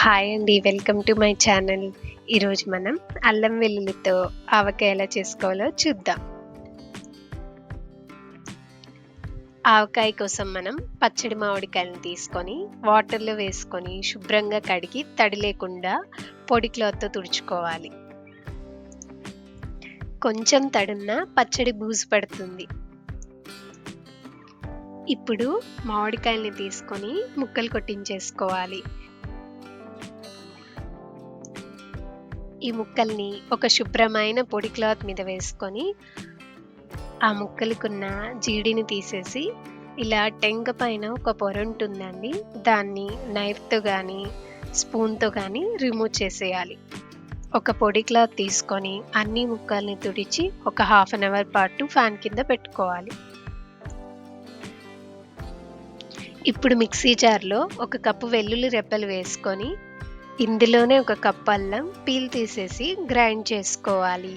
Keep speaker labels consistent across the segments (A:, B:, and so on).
A: Hi అండి. Welcome to my channel. ఈరోజు మనం అల్లం వెల్లుల్లితో ఆవకాయ ఎలా చేసుకోవాలో చూద్దాం. ఆవకాయ కోసం మనం పచ్చడి మామిడికాయలను తీసుకొని వాటర్‌లో వేసుకొని శుభ్రంగా కడిగి తడి లేకుండా పొడి క్లాత్‌తో తుడుచుకోవాలి. కొంచెం తడున్నా పచ్చడి బూజు పడుతుంది. ఇప్పుడు మామిడికాయల్ని తీసుకొని ముక్కలు కొట్టించేసుకోవాలి. ఈ ముక్కల్ని ఒక శుభ్రమైన పొడి క్లాత్ మీద వేసుకొని, ఆ ముక్కలకున్న జీడిని తీసేసి, ఇలా టెంక పైన ఒక పొరుంటుందండి. దాన్ని నైఫ్‌తో గానీ, స్పూన్‌తో గానీ రిమూవ్ చేసేయాలి. ఒక పొడి క్లాత్ తీసుకొని అన్ని ముక్కల్ని తుడిచి ఒక హాఫ్ అన్ అవర్ పాటు ఫ్యాన్ కింద పెట్టుకోవాలి. ఇప్పుడు మిక్సీ జార్‌లో ఒక కప్పు వెల్లుల్లి రెబ్బలు వేసుకొని, ఇందులోనే ఒక కప్పు అల్లం పీల్ తీసేసి గ్రైండ్ చేసుకోవాలి.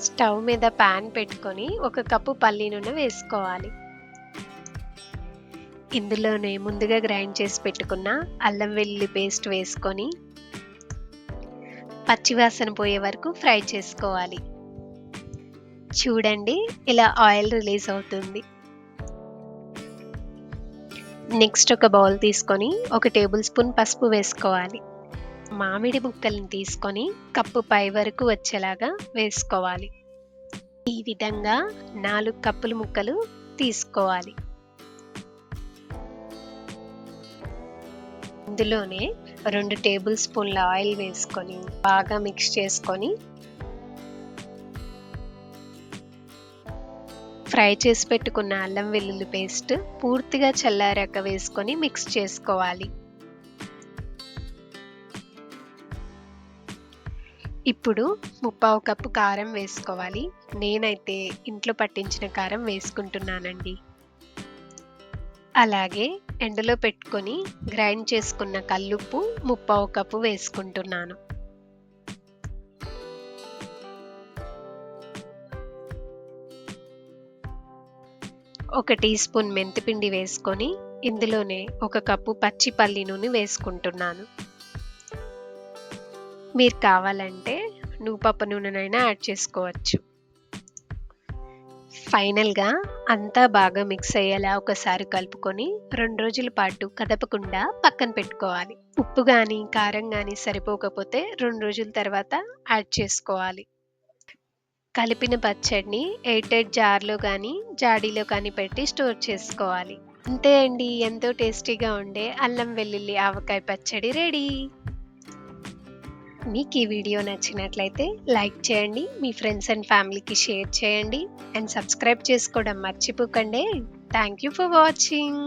A: స్టవ్ మీద పాన్ పెట్టుకొని ఒక కప్పు పల్లి నూనె వేసుకోవాలి. ఇందులోనే ముందుగా గ్రైండ్ చేసి పెట్టుకున్న అల్లం వెల్లుల్లి పేస్ట్ వేసుకొని పచ్చివాసన పోయే వరకు ఫ్రై చేసుకోవాలి. చూడండి, ఇలా ఆయిల్ రిలీజ్ అవుతుంది. నెక్స్ట్ ఒక బౌల్ తీసుకొని ఒక టేబుల్ స్పూన్ పసుపు వేసుకోవాలి. మామిడి ముక్కల్ని తీసుకొని కప్పు పై వరకు వచ్చేలాగా వేసుకోవాలి. ఈ విధంగా 4 కప్పుల ముక్కలు తీసుకోవాలి. ఇందులోనే 2 టేబుల్ స్పూన్ల ఆయిల్ వేసుకొని బాగా మిక్స్ చేసుకొని ఫ్రై చేసి పెట్టుకున్న అల్లం వెల్లుల్లి పేస్ట్ పూర్తిగా చల్లారాక వేసుకొని మిక్స్ చేసుకోవాలి. ఇప్పుడు 1/4 కప్పు కారం వేసుకోవాలి. నేనైతే ఇంట్లో పట్టించిన కారం వేసుకుంటున్నానండి. అలాగే ఎండలో పెట్టుకొని గ్రైండ్ చేసుకున్న కల్లుప్పు 1/4 కప్పు వేసుకుంటున్నాను. ఒక టీ స్పూన్ మెంతిపిండి వేసుకొని ఇందులోనే ఒక కప్పు పచ్చి పల్లి నూనె వేసుకుంటున్నాను. మీరు కావాలంటే నువ్వుపప్పు నూనెనైనా యాడ్ చేసుకోవచ్చు. ఫైనల్‌గా అంతా బాగా మిక్స్ అయ్యేలా ఒకసారి కలుపుకొని 2 రోజుల పాటు కదపకుండా పక్కన పెట్టుకోవాలి. ఉప్పు గానీ, కారం గానీ సరిపోకపోతే 2 రోజుల తర్వాత యాడ్ చేసుకోవాలి. కలిపిన పచ్చడిని ఎయిర్ టైట్ జార్‌లో గానీ, జాడీలో కానీ పెట్టి స్టోర్ చేసుకోవాలి. అంతే అండి. ఎంతో టేస్టీగా ఉండే అల్లం వెల్లుల్లి ఆవకాయ పచ్చడి రెడీ. మీకు ఈ వీడియో నచ్చినట్లయితే లైక్ చేయండి. మీ ఫ్రెండ్స్ అండ్ ఫ్యామిలీకి షేర్ చేయండి. అండ్ సబ్స్క్రైబ్ చేసుకోవడం మర్చిపోకండి. Thank you for watching.